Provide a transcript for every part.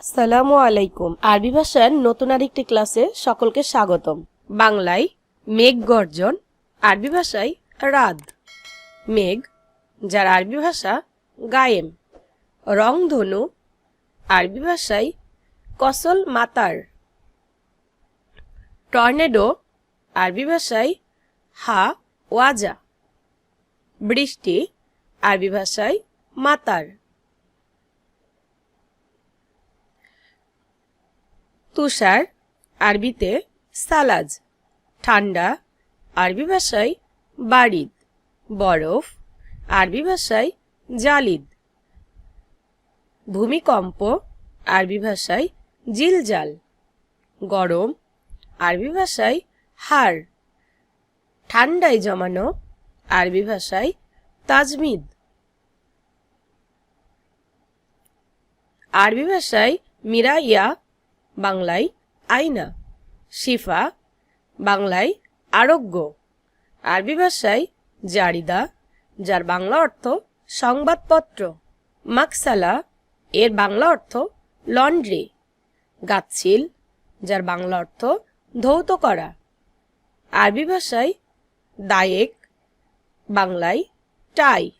আসসালামু আলাইকুম। আরবি ভাষার নতুন আরেকটি ক্লাসে সকলকে স্বাগতম। বাংলায় মেঘ গর্জন, আরবি ভাষায় রাদ। মেঘ, যার আরবি ভাষা গায়েম। রংধনু, আরবি ভাষায় কসল মাতার। টর্নেডো, আরবি ভাষায় হা ওয়াজা। বৃষ্টি, আরবি ভাষায় মাতার। তুষার, আরবিতে সালাজ। ঠান্ডা, আরবি ভাষায় বারিদ। বরফ, আরবি ভাষায় জালিদ। ভূমিকম্প, আরবি ভাষায় জিলজাল। গরম, আরবি ভাষায় হার। ঠান্ডায় জমানো, আরবি ভাষায় তাজমিদ। আরবি ভাষায় মিরাইয়া, বাংলায় আয়না। শিফা, বাংলায় আরোগ্য। আরবি ভাষায় জারিদা, যার বাংলা অর্থ সংবাদপত্র। মাকসালা, এর বাংলা অর্থ লন্ড্রি। গাচ্ছিল, যার বাংলা অর্থ ধৌত করা। আরবি ভাষায় দায়েক, বাংলায় টাই।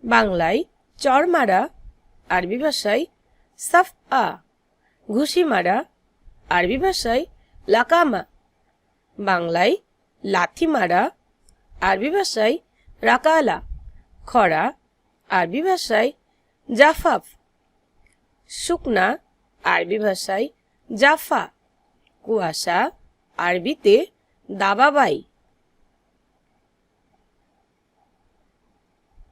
বাংলায় চর মারা, আরবি ভাষায় সাফআ। ঘুষি মারা, আরবি ভাষায় লাকামা। বাংলায় লাথি মারা, আরবি ভাষায় রাকালা। খরা, আরবি ভাষায় জাফাফ। শুকনা, আরবি ভাষায় জাফা। কুয়াশা, আরবিতে দাবাবাই।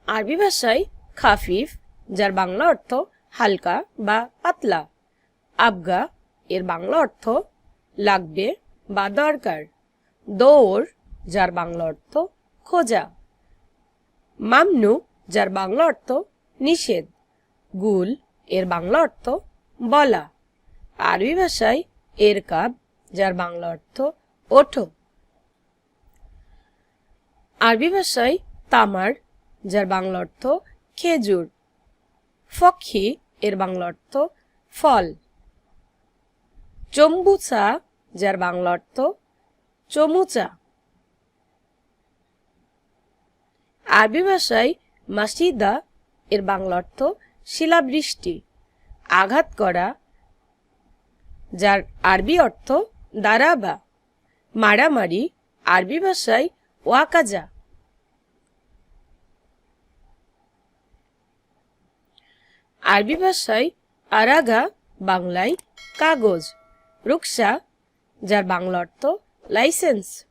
আরবি ভাষায় খাফিফ, যার বাংলা অর্থ হালকা বা পাতলা। আবগা, এর বাংলা অর্থ লাগবে বা দরকার। দৌড়, যার বাংলা অর্থ খোঁজা। মামনু, যার বাংলা অর্থ নিষেধ। গুল, এর বাংলা অর্থ বলা। আরবি ভাষায় এরকাব, যার বাংলা অর্থ ওঠো। আরবি ভাষায় তামার, যার বাংলা অর্থ খেজুর। ফক্ষি, এর বাংলা অর্থ ফল। চম্বুচা, যার বাংলা অর্থ চমুচা। আরবি ভাষায় মাসিদা, এর বাংলা অর্থ শিলাবৃষ্টি। আঘাত করা, যার আরবি অর্থ দারাবা। মারামারি, আরবি ভাষায় ওয়াকাজা। আরবি ভাষায় আরাগা, বাংলায় কাগজ। রুকসা, যার বাংলা অর্থ লাইসেন্স।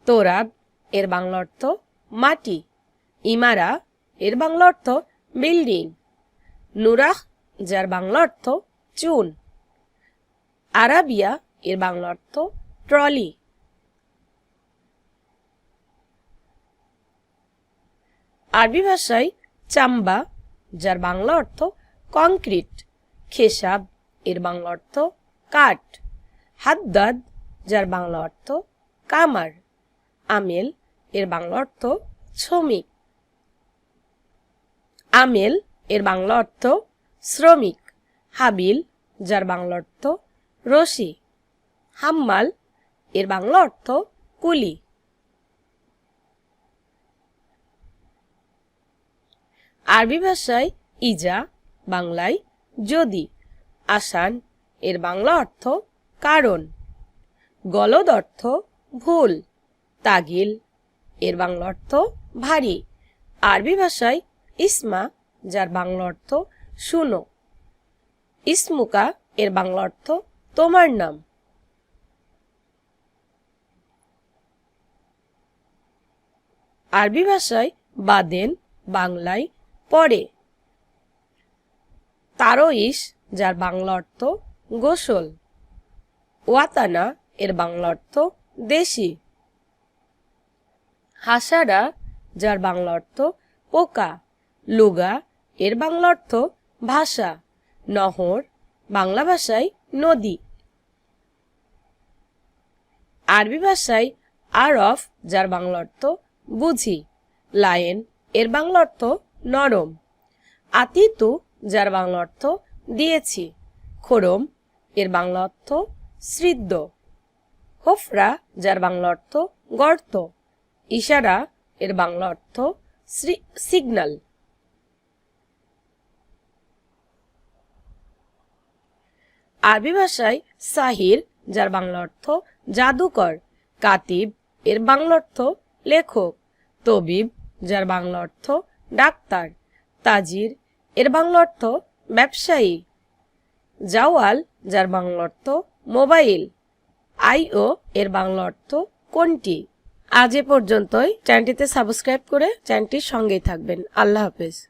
তোরাব, এর বাংলা অর্থ মাটি। ইমারা, এর বাংলা অর্থ বিল্ডিং। নুরাহ, যার বাংলা অর্থ চুন। আরাবিয়া, এর বাংলা অর্থ ট্রলি। আরবি ভাষায় চাম্বা, যার বাংলা অর্থ কংক্রিট। খেসাব, এর বাংলা অর্থ কাঠ। হাদ্দাদ, যার বাংলা অর্থ কামার। আমেল, এর বাংলা অর্থ শ্রমিক। আমেল, এর বাংলা অর্থ শ্রমিক। হাবিল, যার বাংলা অর্থ রশি। হাম্মাল, এর বাংলা অর্থ কুলি। আরবি ভাষায় ইজা, বাংলায় যদি। আসান, এর বাংলা অর্থ কারণ। গলদ অর্থ ভুল। তাগিল, এর বাংলা অর্থ ভারী। আরবি ভাষায় ইসমা, যার বাংলা অর্থ শুনো। ইসমুকা, এর বাংলা অর্থ তোমার নাম। আরবি ভাষায় বাদেন, বাংলায় পরে। তারইশ, যার বাংলা অর্থ গোসল। ওয়াতানা, এর বাংলা অর্থ দেশি। হাসারা, যার বাংলা অর্থ পোকা। লুগা, এর বাংলা অর্থ ভাষা। নহর, বাংলা ভাষায় নদী। আরবি ভাষায় আরফ, যার বাংলা অর্থ বুঝি। লায়েন, এর বাংলা অর্থ নরম। আতিতু যার বাংলা অর্থ দিয়েছি। খোরম এর বাংলা অর্থ স্রিদ্দ। হোফরা যার বাংলা অর্থ গর্ত। ইশারা এর বাংলা অর্থ সিগন্যাল। আরবি ভাষায় সাহির যার বাংলা অর্থ জাদুকর। কাতিব এর বাংলা অর্থ লেখক। তবিব যার বাংলা অর্থ ডাক্তার। তাজির এর বাংলা অর্থ ব্যবসায়ী। জাওয়াল যার বাংলা অর্থ মোবাইল। আইও এর বাংলা অর্থ কোনটি। আজ এ পর্যন্তই। চ্যানেলটিতে সাবস্ক্রাইব করে চ্যানেলটির সঙ্গেই থাকবেন। আল্লাহ হাফেজ।